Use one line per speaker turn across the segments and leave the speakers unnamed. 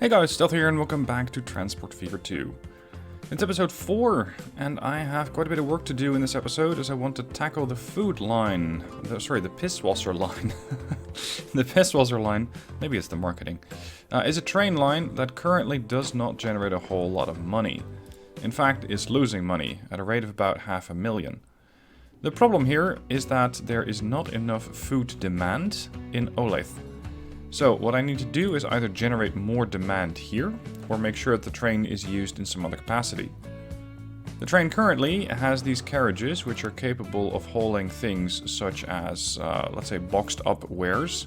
Hey guys, Stealth here and welcome back to Transport Fever 2. It's episode 4, and I have quite a bit of work to do in this episode as I want to tackle the food line. The Pisswasser line. The Pisswasser line, maybe it's the marketing, is a train line that currently does not generate a whole lot of money. In fact, it's losing money at a rate of about $500,000. The problem here is that there is not enough food demand in Olathe. So what I need to do is either generate more demand here, or make sure that the train is used in some other capacity. The train currently has these carriages which are capable of hauling things such as, let's say, boxed up wares.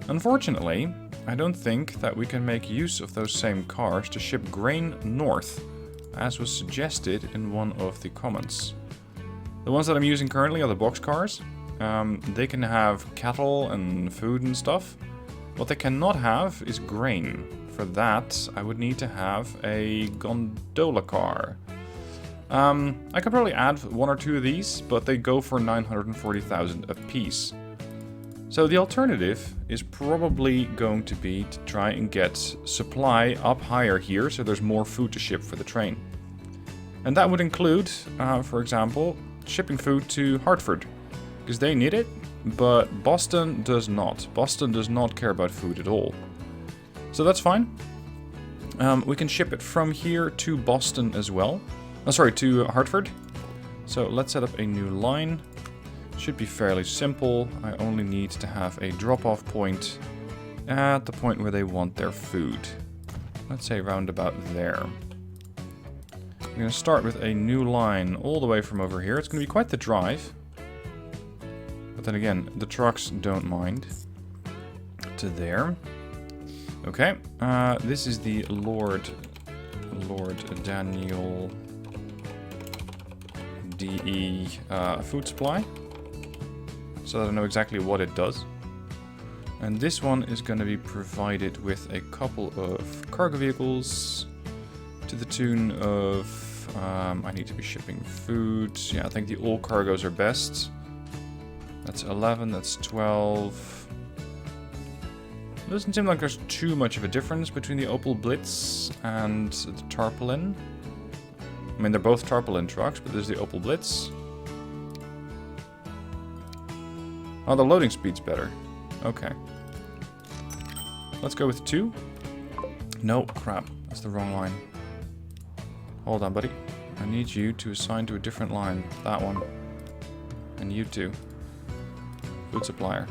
Unfortunately, I don't think that we can make use of those same cars to ship grain north, as was suggested in one of the comments. The ones that I'm using currently are the box cars. They can have cattle and food and stuff. What they cannot have is grain. For that, I would need to have a gondola car. I could probably add one or two of these, but they go for 940,000 apiece. So the alternative is probably going to be to try and get supply up higher here, so there's more food to ship for the train. And that would include, for example, shipping food to Hartford, because they need it. But Boston does not. Boston does not care about food at all. So that's fine. We can ship it from here to Boston as well. To Hartford. So let's set up a new line. Should be fairly simple. I only need to have a drop-off point at the point where they want their food. Let's say round about there. I'm going to start with a new line all the way from over here. It's going to be quite the drive. But then again, the trucks don't mind. To there. Okay, this is the Lord Daniel DE food supply. So that I know exactly what it does. And this one is going to be provided with a couple of cargo vehicles to the tune of... I need to be shipping food. Yeah, I think the all cargoes are best. That's 11, that's 12. It doesn't seem like there's too much of a difference between the Opel Blitz and the Tarpaulin. I mean, they're both Tarpaulin trucks, but there's the Opel Blitz. Oh, the loading speed's better. Okay. Let's go with 2. No, crap. That's the wrong line. Hold on, buddy. I need you to assign to a different line. That one. And you too. Food supplier.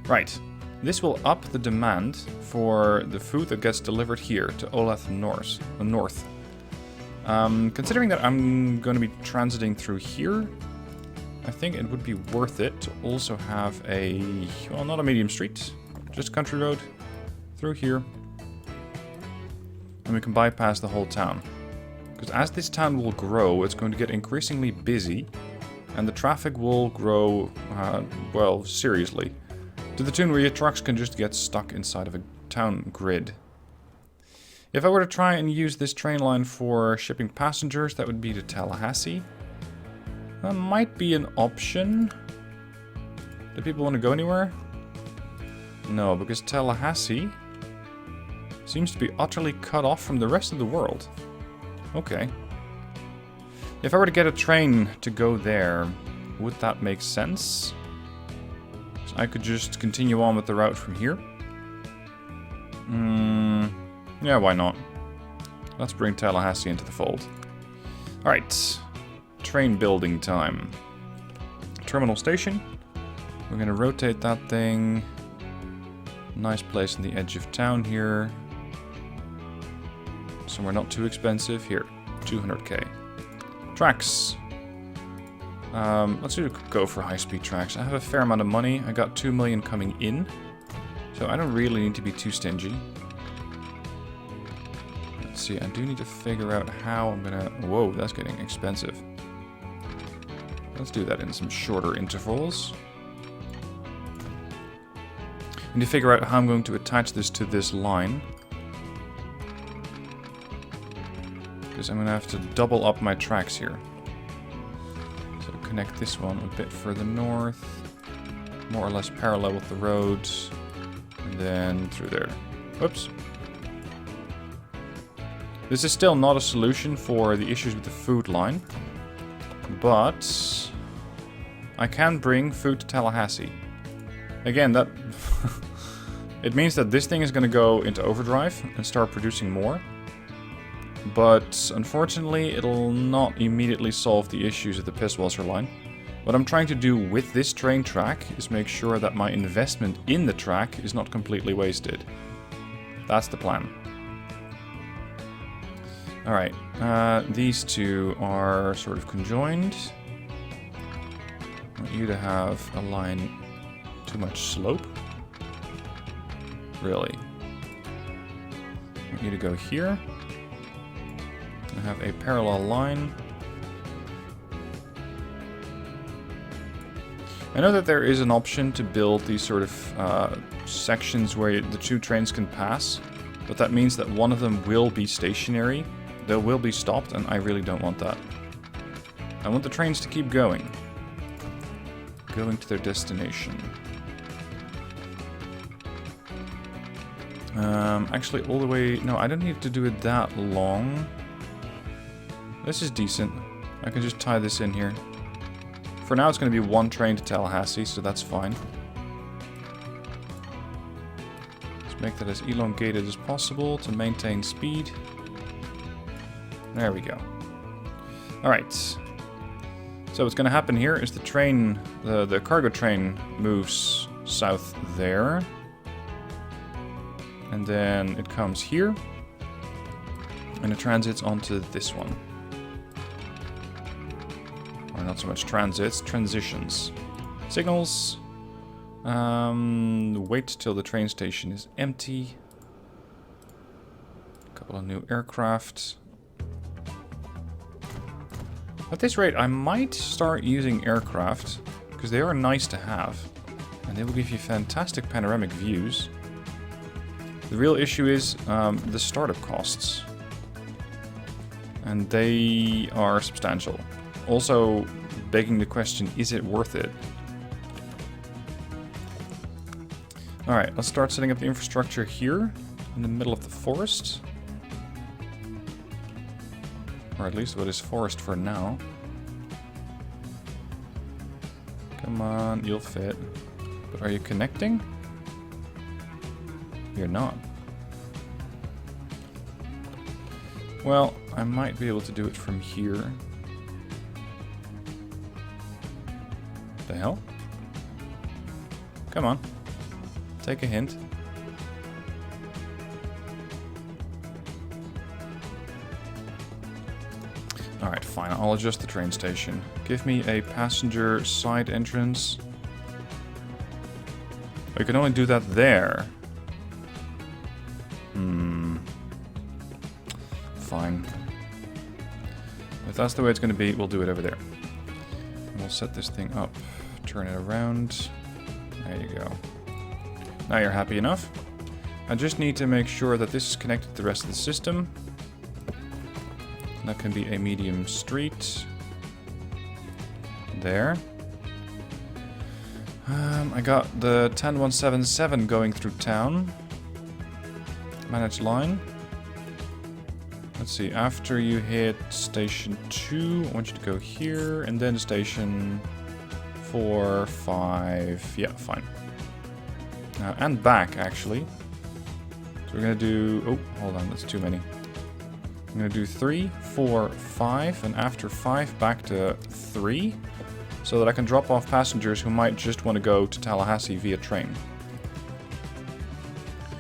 Right. This will up the demand for the food that gets delivered here to Olathe North. Considering that I'm going to be transiting through here, I think it would be worth it to also have a, well, not a medium street, just a country road through here. And we can bypass the whole town. Because as this town will grow, it's going to get increasingly busy. And the traffic will grow, well, seriously. To the tune where your trucks can just get stuck inside of a town grid. If I were to try and use this train line for shipping passengers, that would be to Tallahassee. That might be an option. Do people want to go anywhere? No, because Tallahassee seems to be utterly cut off from the rest of the world. Okay. If I were to get a train to go there, would that make sense? So I could just continue on with the route from here. Yeah, why not? Let's bring Tallahassee into the fold. Alright. Train building time. Terminal station. We're going to rotate that thing. Nice place on the edge of town here. Somewhere not too expensive. Here, 200k. Tracks. Let's go for high-speed tracks. I have a fair amount of money. I got 2 million coming in. So I don't really need to be too stingy. Let's see, I do need to figure out how I'm gonna... Whoa, that's getting expensive. Let's do that in some shorter intervals. I need to figure out how I'm going to attach this to this line. Because I'm going to have to double up my tracks here. So connect this one a bit further north. More or less parallel with the road. And then through there. Whoops. This is still not a solution for the issues with the food line, but I can bring food to Tallahassee. Again, that it means that this thing is going to go into overdrive and start producing more. But unfortunately, it'll not immediately solve the issues of the Pisswasser line. What I'm trying to do with this train track is make sure that my investment in the track is not completely wasted. That's the plan. Alright, these two are sort of conjoined. I want you to have a line too much slope. Really. I want you to go here. I have a parallel line. I know that there is an option to build these sort of sections where the two trains can pass, but that means that one of them will be stationary. They will be stopped, and I really don't want that. I want the trains to keep going. Going to their destination. Actually, all the way... No, I don't need to do it that long. This is decent. I can just tie this in here. For now, it's going to be one train to Tallahassee, so that's fine. Let's make that as elongated as possible to maintain speed. There we go. Alright. So what's going to happen here is the train, the cargo train moves south there. And then it comes here. And it transits onto this one. Or not so much transits, transitions. Signals. Wait till the train station is empty. A couple of new aircraft. At this rate, I might start using aircraft, because they are nice to have. And they will give you fantastic panoramic views. The real issue is the startup costs. And they are substantial. Also, begging the question, is it worth it? Alright, let's start setting up the infrastructure here, in the middle of the forest. Or at least what is forest for now. Come on, you'll fit. But are you connecting? You're not. Well, I might be able to do it from here. The hell? Come on. Take a hint. Alright, fine. I'll adjust the train station. Give me a passenger side entrance. Oh, you can only do that there. Fine. If that's the way it's going to be, we'll do it over there. We'll set this thing up. Turn it around. There you go. Now you're happy enough. I just need to make sure that this is connected to the rest of the system. That can be a medium street. There. I got the 10177 going through town. Manage line. Let's see, after you hit station 2, I want you to go here, and then station 4, 5, yeah, fine. And back, actually. So we're gonna do, oh, hold on, that's too many. I'm gonna do 3, 4, 5, and after 5, back to 3, so that I can drop off passengers who might just want to go to Tallahassee via train.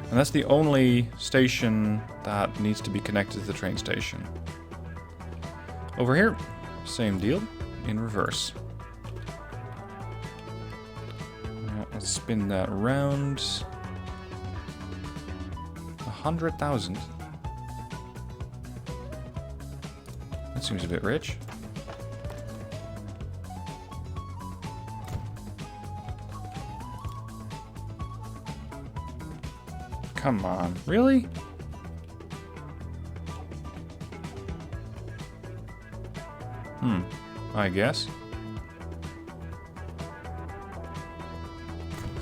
And that's the only station that needs to be connected to the train station. Over here, same deal, in reverse. Let's spin that around. 100,000. That seems a bit rich. Come on, really? I guess.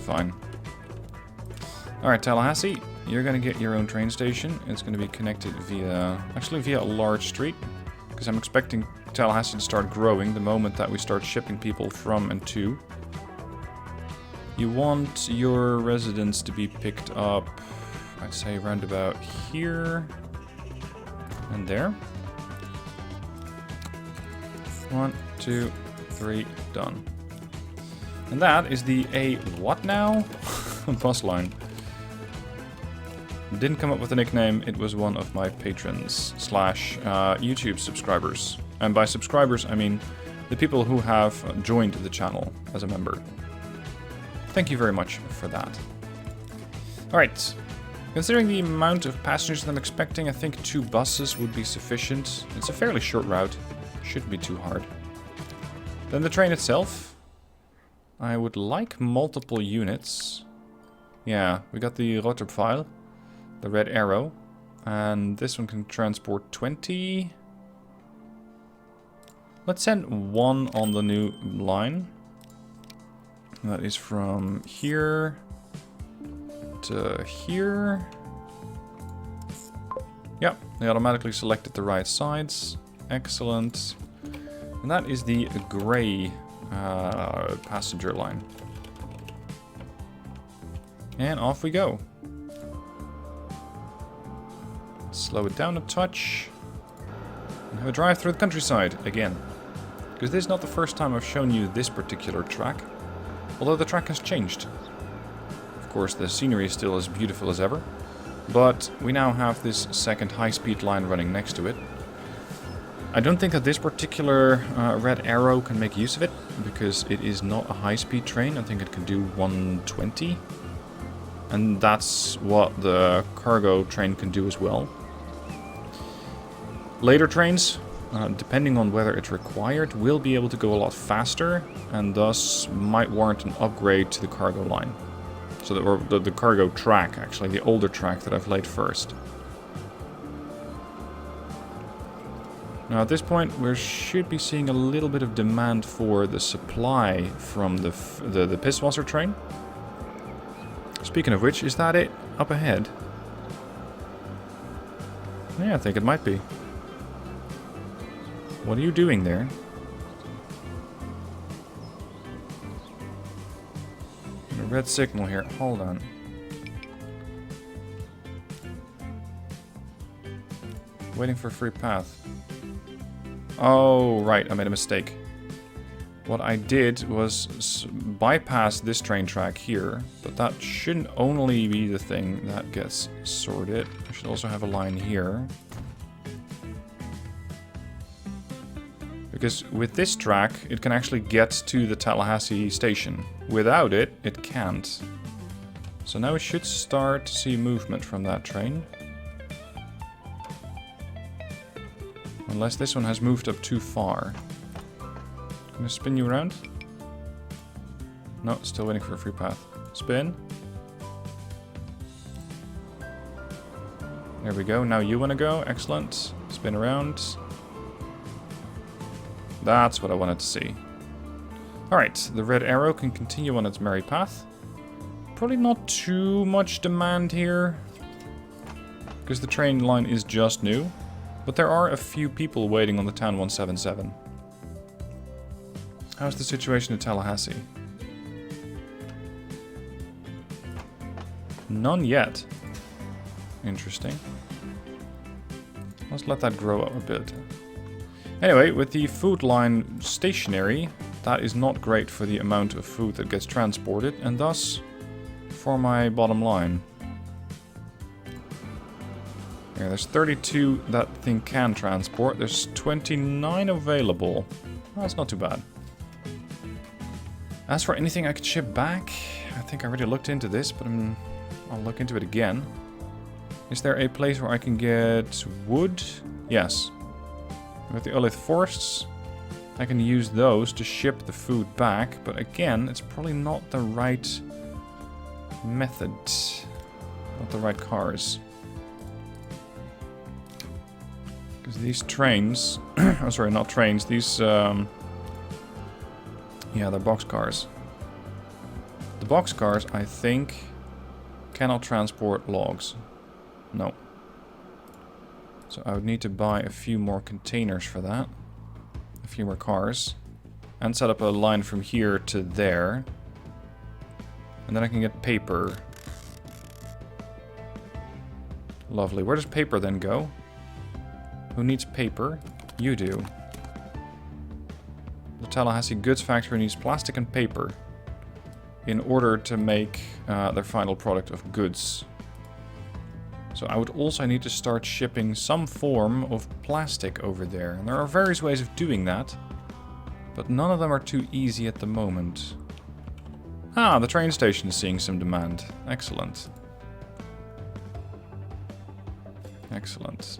Fine. Alright, Tallahassee, you're gonna get your own train station. It's gonna be connected via a large street, because I'm expecting Tallahassee to start growing the moment that we start shipping people from and to. You want your residents to be picked up, I'd say around about here and there. 1, 2, 3, done. And that is the what now? Bus line. Didn't come up with a nickname, it was one of my patrons / YouTube subscribers. And by subscribers, I mean the people who have joined the channel as a member. Thank you very much for that. Alright, considering the amount of passengers that I'm expecting, I think 2 buses would be sufficient. It's a fairly short route, shouldn't be too hard. Then the train itself. I would like multiple units. Yeah, we got the Rotterpfeil, the red arrow, and this one can transport 20. Let's send 1 on the new line. That is from here to here. Yep, they automatically selected the right sides. Excellent. And that is the gray passenger line. And off we go. Slow it down a touch. And have a drive through the countryside again. Because this is not the first time I've shown you this particular track. Although the track has changed. Of course, the scenery is still as beautiful as ever. But we now have this second high-speed line running next to it. I don't think that this particular red arrow can make use of it, because it is not a high-speed train. I think it can do 120. And that's what the cargo train can do as well. Later trains, depending on whether it's required, will be able to go a lot faster, and thus might warrant an upgrade to the cargo line. So the cargo track, actually, the older track that I've laid first. Now at this point, we should be seeing a little bit of demand for the supply from the Pisswasser train. Speaking of which, is that it up ahead? Yeah, I think it might be. What are you doing there? A red signal here. Hold on. Waiting for a free path. Oh, right. I made a mistake. What I did was bypass this train track here, but that shouldn't only be the thing that gets sorted. I should also have a line here. Because with this track, it can actually get to the Tallahassee station. Without it, it can't. So now we should start to see movement from that train. Unless this one has moved up too far. Gonna spin you around? No, still waiting for a free path. Spin. There we go. Now you want to go. Excellent. Spin around. That's what I wanted to see. Alright, the red arrow can continue on its merry path. Probably not too much demand here, because the train line is just new. But there are a few people waiting on the Town 177. How's the situation in Tallahassee? None yet. Interesting. Let's let that grow up a bit. Anyway, with the food line stationary, that is not great for the amount of food that gets transported, and thus for my bottom line. Yeah, there's 32 that thing can transport. There's 29 available. That's not too bad. As for anything I could ship back, I think I already looked into this, but I'll look into it again. Is there a place where I can get wood? Yes. With the Olith forests, I can use those to ship the food back, but again, it's probably not the right method. Not the right cars. Because these trains... oh, sorry, not trains. These... yeah, they're boxcars. The boxcars, I think, Cannot transport logs. No. So I would need to buy a few more containers for that. A few more cars. And set up a line from here to there. And then I can get paper. Lovely. Where does paper then go? Who needs paper? You do. The Tallahassee Goods Factory needs plastic and paper in order to make their final product of goods. So I would also need to start shipping some form of plastic over there. And there are various ways of doing that, but none of them are too easy at the moment. Ah, the train station is seeing some demand. Excellent. Excellent.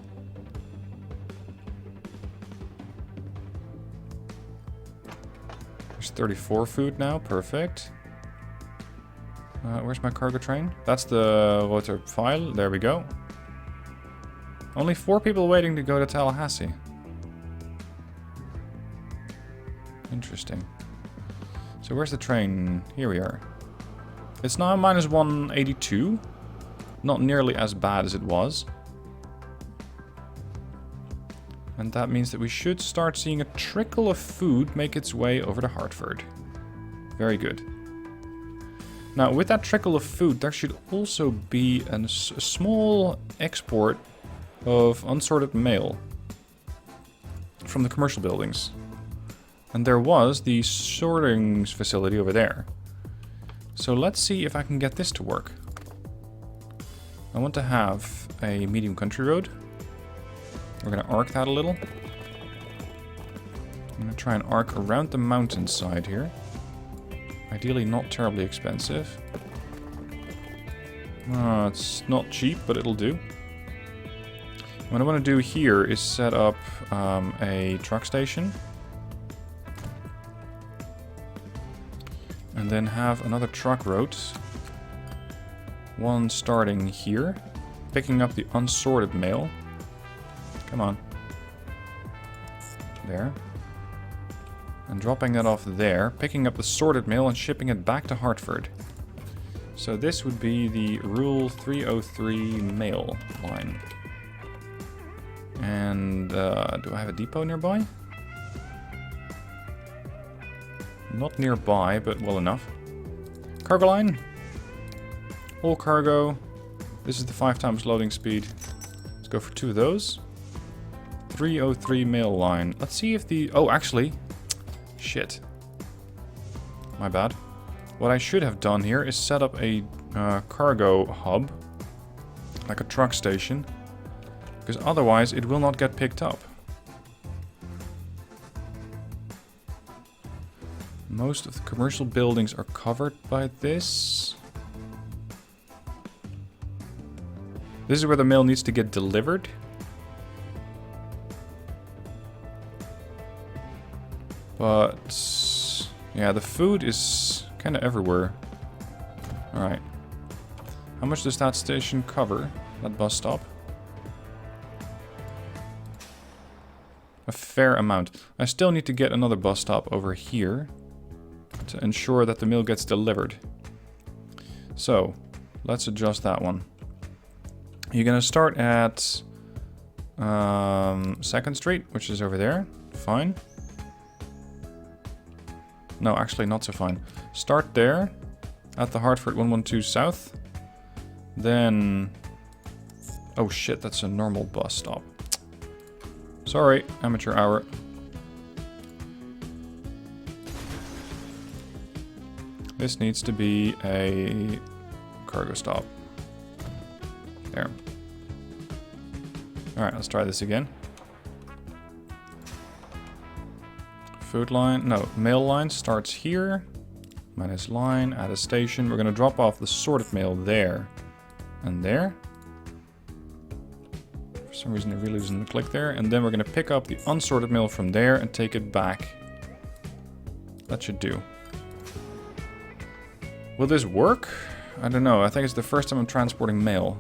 There's 34 food now, perfect. Where's my cargo train? That's the water file, there we go. Only 4 people waiting to go to Tallahassee. Interesting. So where's the train? Here we are. It's now minus 182. Not nearly as bad as it was. And that means that we should start seeing a trickle of food make its way over to Hartford. Very good. Now, with that trickle of food, there should also be a small export of unsorted mail from the commercial buildings. And there was the sorting facility over there. So let's see if I can get this to work. I want to have a medium country road. We're going to arc that a little. I'm going to try and arc around the mountainside here. Ideally not terribly expensive. It's not cheap, but it'll do. What I want to do here is set up a truck station. And then have another truck road. One starting here. Picking up the unsorted mail. Come on. There. And dropping that off there, picking up the sorted mail and shipping it back to Hartford. So this would be the Rule 303 mail line. And do I have a depot nearby? Not nearby, but well enough. Cargo line. All cargo. This is the 5 times loading speed. Let's go for 2 of those. 303 mail line. Let's see if the... Oh, actually... Shit. My bad. What I should have done here is set up a cargo hub. Like a truck station. Because otherwise it will not get picked up. Most of the commercial buildings are covered by this. This is where the mail needs to get delivered. But yeah, the food is kind of everywhere. Alright. How much does that station cover? That bus stop? A fair amount. I still need to get another bus stop over here to ensure that the mail gets delivered. So, let's adjust that one. You're gonna start at 2nd Street, which is over there. Fine. No, actually not so fine. Start there, at the Hartford 112 South. Then... Oh shit, that's a normal bus stop. Sorry, amateur hour. This needs to be a cargo stop. There. Alright, let's try this again. Food line, no, mail line starts here. Minus line, add a station. We're going to drop off the sorted mail there and there. For some reason it really doesn't click there. And then we're going to pick up the unsorted mail from there and take it back. That should do. Will this work? I don't know. I think it's the first time I'm transporting mail.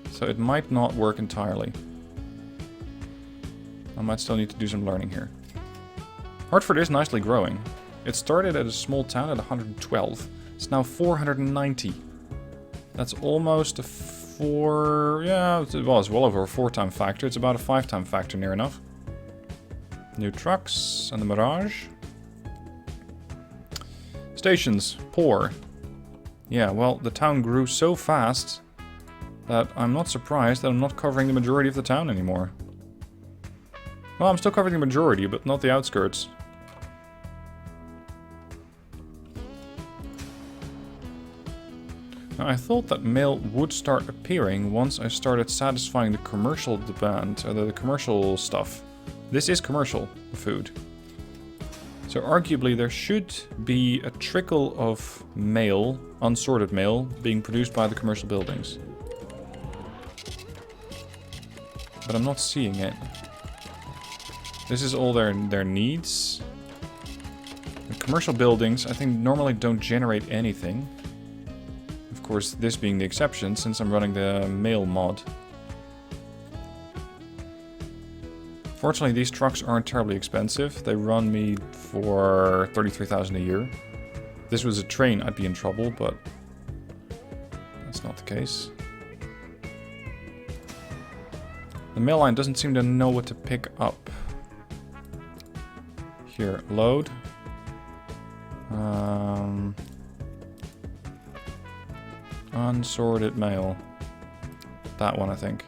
So it might not work entirely. I might still need to do some learning here. Hartford is nicely growing. It started at a small town at 112. It's now 490. That's almost a 4... Yeah, well, it's well over a 4-time factor. It's about a 5-time factor near enough. New trucks and the Mirage. Stations, poor. Yeah, well, the town grew so fast that I'm not surprised that I'm not covering the majority of the town anymore. Well, I'm still covering the majority, but not the outskirts. Now, I thought that mail would start appearing once I started satisfying the commercial demand, or the commercial stuff. This is commercial food. So arguably there should be a trickle of mail, unsorted mail, being produced by the commercial buildings. But I'm not seeing it. This is all their needs. The commercial buildings, I think, normally don't generate anything. Of course, this being the exception, since I'm running the mail mod. Fortunately, these trucks aren't terribly expensive. They run me for 33,000 a year. If this was a train, I'd be in trouble, but that's not the case. The mail line doesn't seem to know what to pick up. Here, load. Unsorted mail. That one, I think.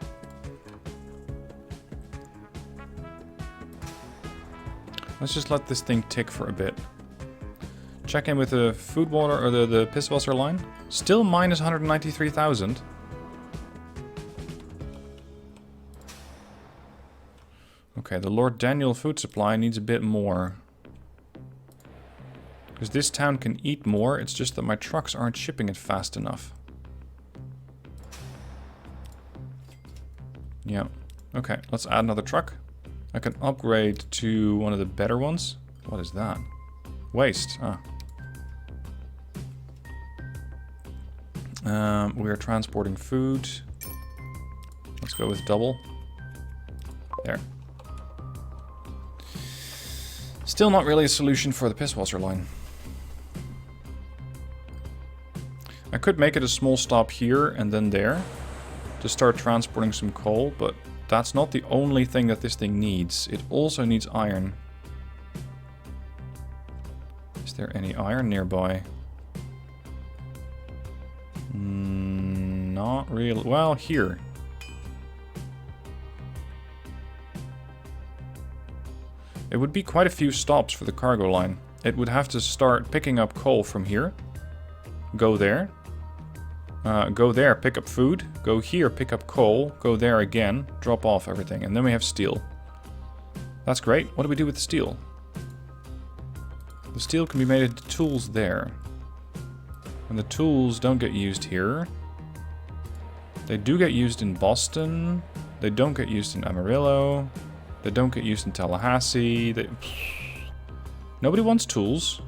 Let's just let this thing tick for a bit. Check in with the food water or the Pisswasser line. Still minus 193,000. Okay, the Lord Daniel food supply needs a bit more. Because this town can eat more, it's just that my trucks aren't shipping it fast enough. Yeah. Okay, let's add another truck. I can upgrade to one of the better ones. What is that? Waste. Ah. We are transporting food. Let's go with double. There. Still not really a solution for the Pisswasser line. I could make it a small stop here and then there to start transporting some coal, but that's not the only thing that this thing needs. It also needs iron. Is there any iron nearby? Not really. Well, here. It would be quite a few stops for the cargo line. It would have to start picking up coal from here. Go there. Go there, pick up food. Go here, pick up coal. Go there again, drop off everything. And then we have steel. That's great. What do we do with the steel? The steel can be made into tools there. And the tools don't get used here. They do get used in Boston. They don't get used in Amarillo. They don't get used in Tallahassee. Nobody wants tools.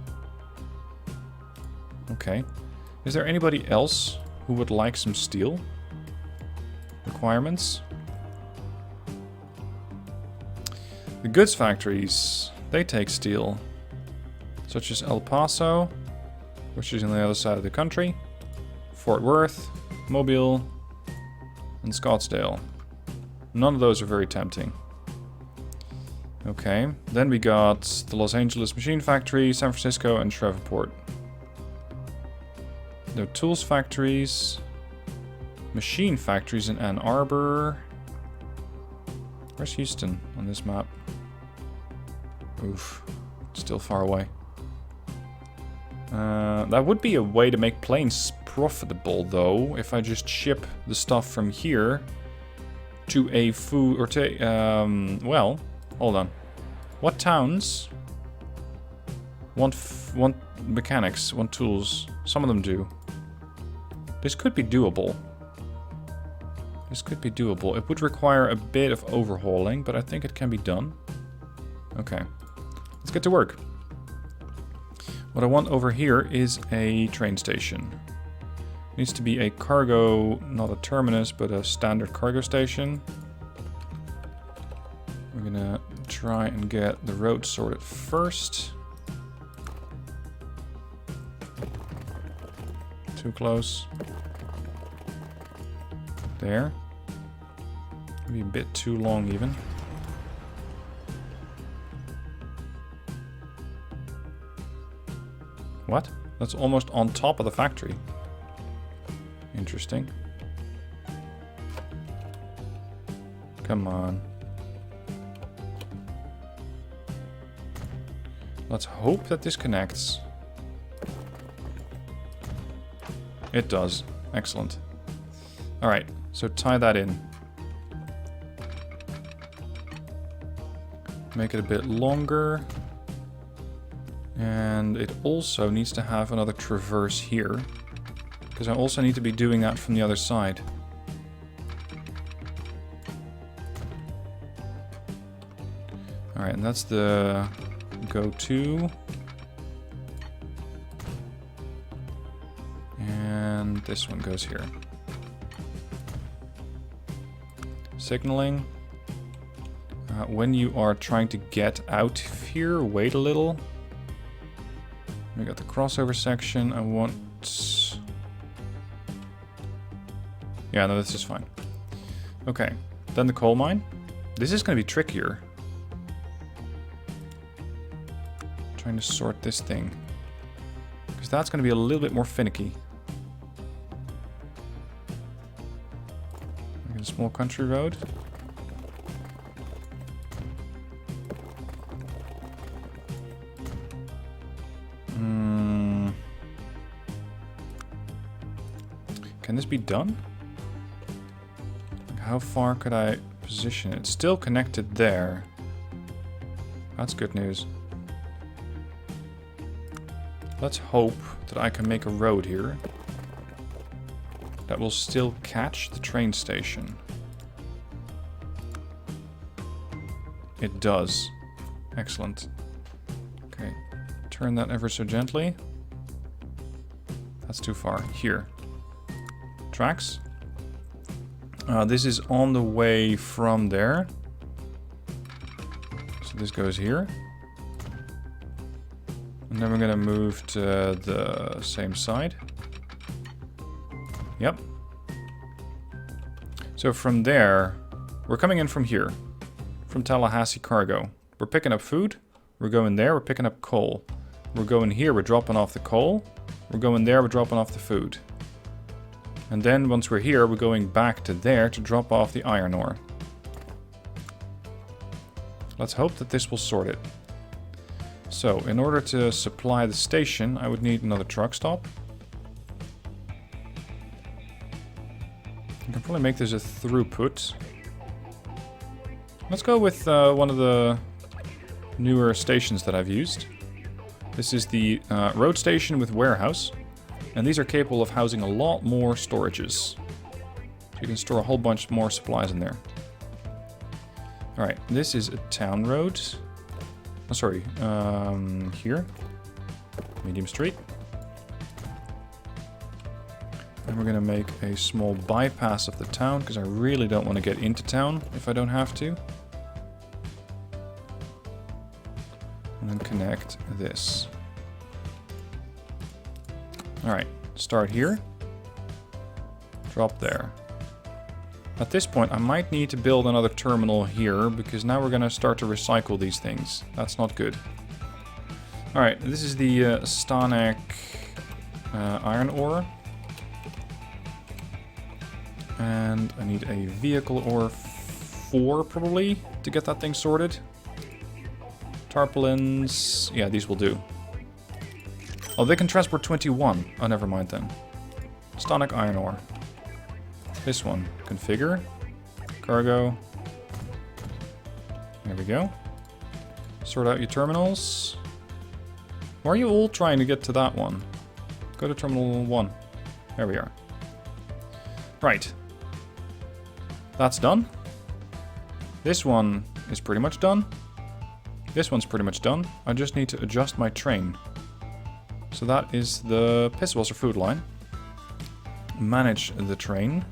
Okay. Is there anybody else who would like some steel? Requirements. The goods factories, they take steel. Such as El Paso, which is on the other side of the country. Fort Worth, Mobile, and Scottsdale. None of those are very tempting. Okay, then we got the Los Angeles Machine Factory, San Francisco, and Shreveport. No tools factories. Machine factories in Ann Arbor. Where's Houston on this map? Oof, still far away. That would be a way to make planes profitable, though, if I just ship the stuff from here to a food or to well, hold on. What towns want mechanics, want tools? Some of them do. This could be doable. This could be doable. It would require a bit of overhauling, but I think it can be done. Okay, let's get to work. What I want over here is a train station. It needs to be a cargo, not a terminus, but a standard cargo station. We're gonna try and get the road sorted first. Too close. There. Maybe a bit too long even. What? That's almost on top of the factory. Interesting. Come on. Let's hope that this connects. It does. Excellent. Alright, so tie that in. Make it a bit longer. And it also needs to have another traverse here. Because I also need to be doing that from the other side. Alright, and that's the go-to. And this one goes here. Signaling. When you are trying to get out here, wait a little. We got the crossover section. I want... Yeah, no, this is fine. Okay, then the coal mine. This is going to be trickier. Trying to sort this thing. Because that's going to be a little bit more finicky. Make it a small country road. Can this be done? How far could I position it? It's still connected there. That's good news. Let's hope that I can make a road here that will still catch the train station. It does. Excellent. Okay, turn that ever so gently. That's too far. Here. Tracks. This is on the way from there. So this goes here. And then we're gonna move to the same side. Yep. So from there, we're coming in from here. From Tallahassee Cargo. We're picking up food. We're going there, we're picking up coal. We're going here, we're dropping off the coal. We're going there, we're dropping off the food. And then once we're here, we're going back to there to drop off the iron ore. Let's hope that this will sort it. So, in order to supply the station, I would need another truck stop. I can probably make this a throughput. Let's go with one of the newer stations that I've used. This is the road station with warehouse. And these are capable of housing a lot more storages. So you can store a whole bunch more supplies in there. Alright, this is a town road. Oh, sorry, here. Medium street. And we're gonna make a small bypass of the town, because I really don't want to get into town if I don't have to. And then connect this. Alright, start here. Drop there. At this point, I might need to build another terminal here, because now we're going to start to recycle these things. That's not good. Alright, this is the Stanec iron ore. And I need a vehicle ore 4, probably, to get that thing sorted. Tarpaulins... yeah, these will do. Oh, they can transport 21. Oh, never mind then. Stanec iron ore. This one. Configure. Cargo. There we go. Sort out your terminals. Why are you all trying to get to that one? Go to terminal 1. There we are. Right. That's done. This one is pretty much done. This one's pretty much done. I just need to adjust my train. So that is the Pisswasser food line. Manage the train.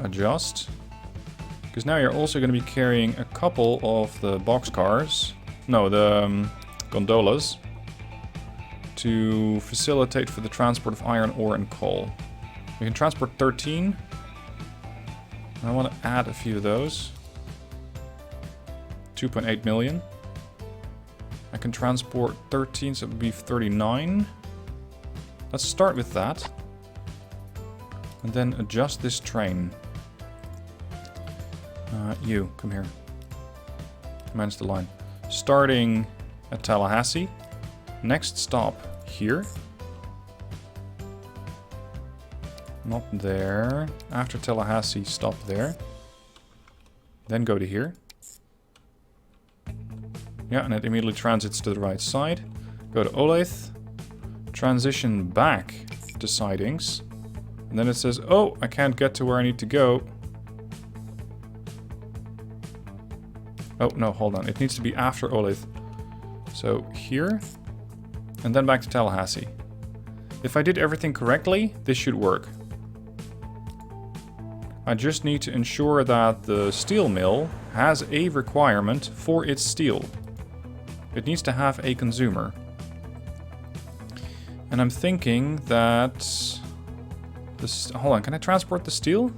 Adjust. Because now you're also going to be carrying a couple of the boxcars. No, the gondolas. To facilitate for the transport of iron ore and coal. We can transport 13. I want to add a few of those. 2.8 million. I can transport 13, so it would be 39. Let's start with that. And then adjust this train. You, come here. Manage the line. Starting at Tallahassee. Next stop here. Not there. After Tallahassee, stop there. Then go to here. Yeah, and it immediately transits to the right side. Go to Olathe. Transition back to Sidings. And then it says, oh, I can't get to where I need to go. Oh, no, hold on. It needs to be after Olathe. So here. And then back to Tallahassee. If I did everything correctly, this should work. I just need to ensure that the steel mill has a requirement for its steel. It needs to have a consumer. And I'm thinking that... this. Hold on, can I transport the steel?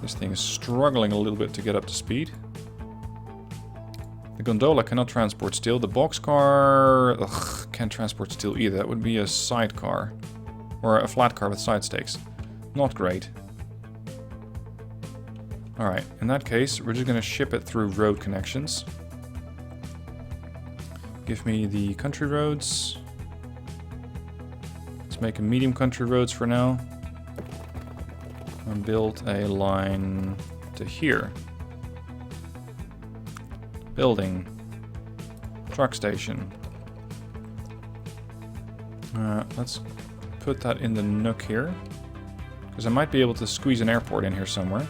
This thing is struggling a little bit to get up to speed. The gondola cannot transport steel. The boxcar can't transport steel either. That would be a sidecar. Or a flat car with side stakes. Not great. Alright, in that case, we're just going to ship it through road connections. Give me the country roads. Let's make a medium country roads for now. And build a line to here. Building. Truck station. Let's put that in the nook here. Because I might be able to squeeze an airport in here somewhere.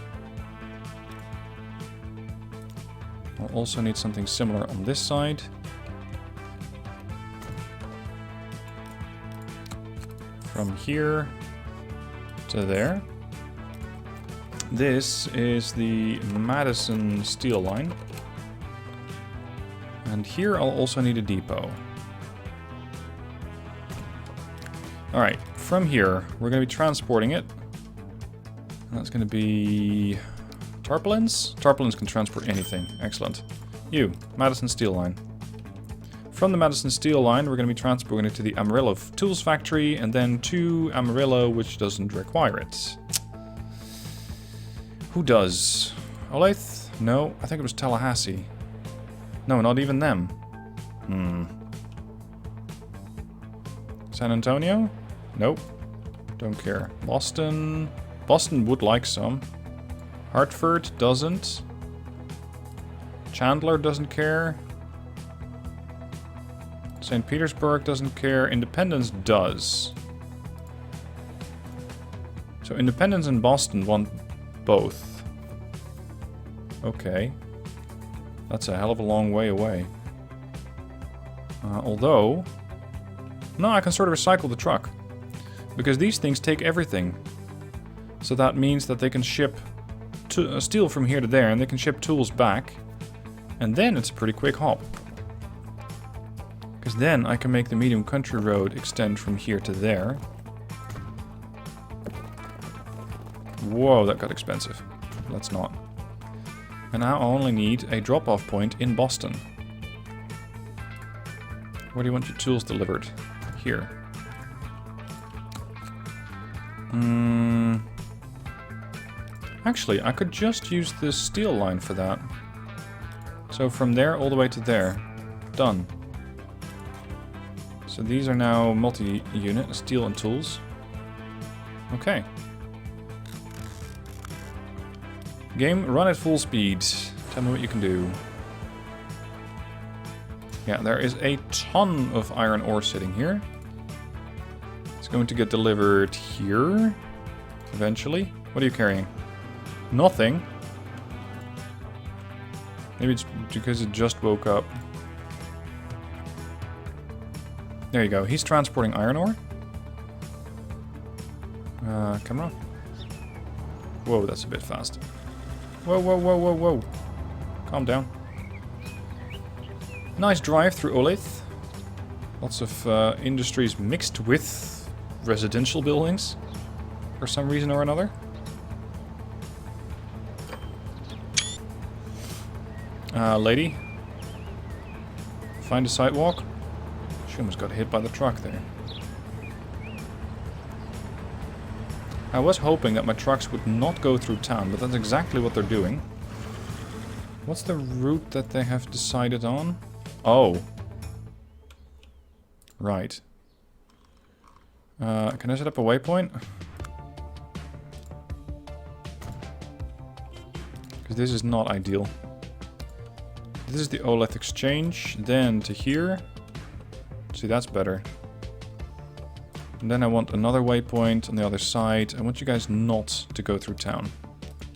I'll also need something similar on this side. From here to there. This is the Madison steel line. And here I'll also need a depot. Alright, from here we're going to be transporting it. And that's going to be... tarpaulins? Tarpaulins can transport anything. Excellent. You, Madison steel line. From the Madison steel line we're going to be transporting it to the Amarillo tools factory and then to Amarillo, which doesn't require it. Who does? Olathe? No, I think it was Tallahassee. No, not even them. San Antonio? Nope. Don't care. Boston? Boston would like some. Hartford doesn't. Chandler doesn't care. St. Petersburg doesn't care. Independence does. So Independence and Boston want both. Okay. That's a hell of a long way away. Although... no, I can sort of recycle the truck. Because these things take everything. So that means that they can ship steel from here to there, and they can ship tools back. And then it's a pretty quick hop. Because then I can make the medium country road extend from here to there. Whoa, that got expensive. Let's not. And now I only need a drop-off point in Boston. Where do you want your tools delivered? Here. Actually, I could just use this steel line for that. So from there all the way to there. Done. So these are now multi-unit, steel and tools. Okay. Game, run at full speed. Tell me what you can do. Yeah, there is a ton of iron ore sitting here. It's going to get delivered here. Eventually. What are you carrying? Nothing. Maybe it's because it just woke up. There you go. He's transporting iron ore. Come on. Whoa, that's a bit fast. Whoa, whoa, whoa, whoa, whoa. Calm down. Nice drive through Olathe. Lots of industries mixed with residential buildings for some reason or another. Lady, find a sidewalk. She almost got hit by the truck there. I was hoping that my trucks would not go through town, but that's exactly what they're doing. What's the route that they have decided on? Oh. Right. Can I set up a waypoint? Because this is not ideal. This is the OLED exchange, then to here. See, that's better. And then I want another waypoint on the other side. I want you guys not to go through town.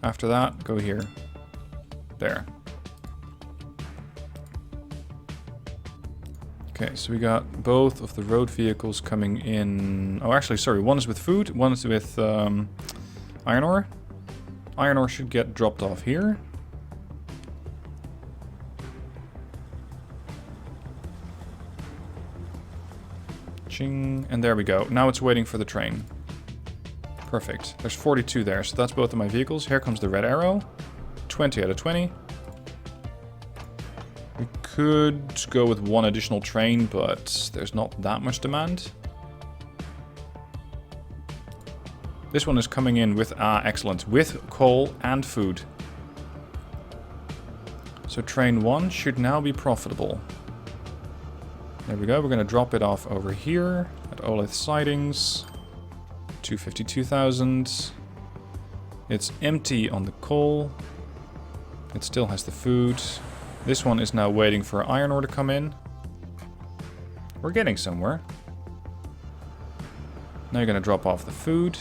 After that, go here. There. Okay, so we got both of the road vehicles coming in. Oh, actually, sorry. One is with food, one is with iron ore. Iron ore should get dropped off here. Ching, and there we go. Now it's waiting for the train. Perfect. There's 42 there, so that's both of my vehicles. Here comes the red arrow. 20 out of 20. We could go with one additional train, but there's not that much demand. This one is coming in with, excellent, with coal and food. So train 1 should now be profitable. There we go, we're going to drop it off over here at OLED Sidings. 252,000. It's empty on the coal. It still has the food. This one is now waiting for iron ore to come in. We're getting somewhere. Now you're going to drop off the food.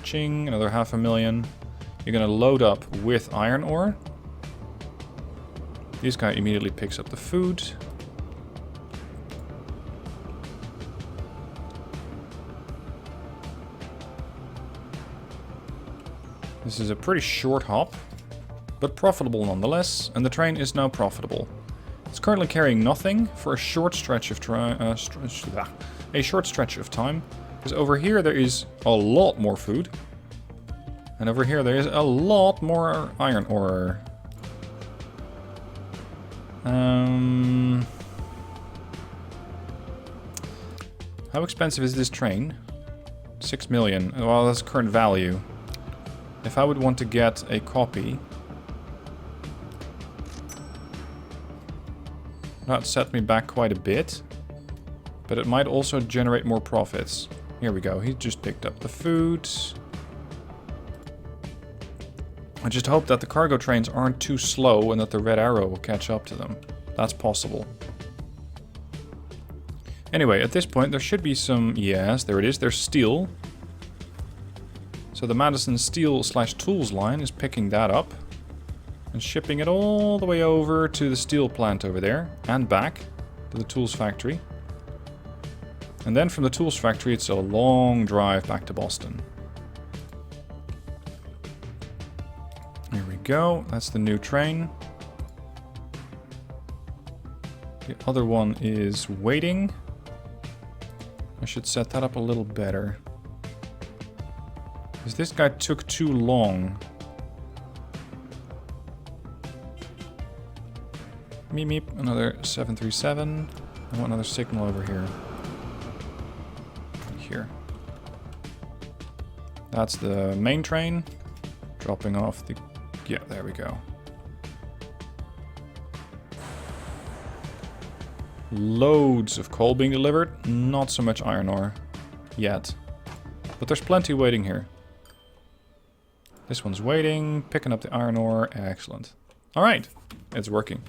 Ching, another 500,000. You're going to load up with iron ore. This guy immediately picks up the food. This is a pretty short hop, but profitable nonetheless, and the train is now profitable. It's currently carrying nothing for a short stretch of time, because over here there is a lot more food, and over here there is a lot more iron ore. How expensive is this train? 6 million. Well, that's current value. If I would want to get a copy, that set me back quite a bit, but it might also generate more profits. Here we go, he just picked up the food. I just hope that the cargo trains aren't too slow and that the red arrow will catch up to them. That's possible. Anyway, at this point there should be some, yes, there it is, there's steel. So the Madison steel/tools line is picking that up and shipping it all the way over to the steel plant over there and back to the tools factory. And then from the tools factory, it's a long drive back to Boston. Here we go. That's the new train. The other one is waiting. I should set that up a little better. Because this guy took too long. Meep meep, another 737. I want another signal over here. Here. That's the main train. Dropping off the... Yeah, there we go. Loads of coal being delivered. Not so much iron ore. Yet. But there's plenty waiting here. This one's waiting, picking up the iron ore. Excellent. Alright, it's working.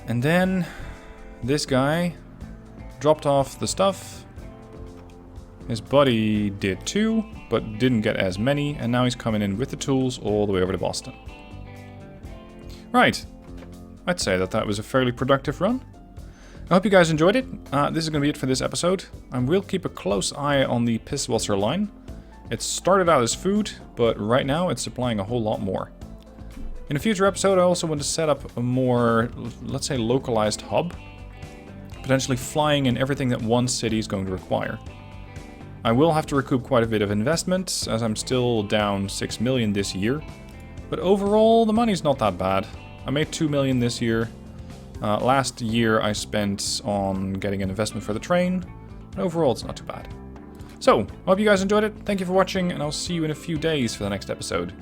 And then this guy dropped off the stuff. His buddy did too, but didn't get as many, and now he's coming in with the tools all the way over to Boston. Right. I'd say that that was a fairly productive run. I hope you guys enjoyed it. This is going to be it for this episode. I will keep a close eye on the Pisswasser line. It started out as food, but right now it's supplying a whole lot more. In a future episode, I also want to set up a more, let's say, localized hub potentially flying in everything that one city is going to require. I will have to recoup quite a bit of investment, as I'm still down 6 million this year. But overall, the money's not that bad. I made 2 million this year. Last year I spent on getting an investment for the train. But overall, it's not too bad. So, I hope you guys enjoyed it. Thank you for watching, and I'll see you in a few days for the next episode.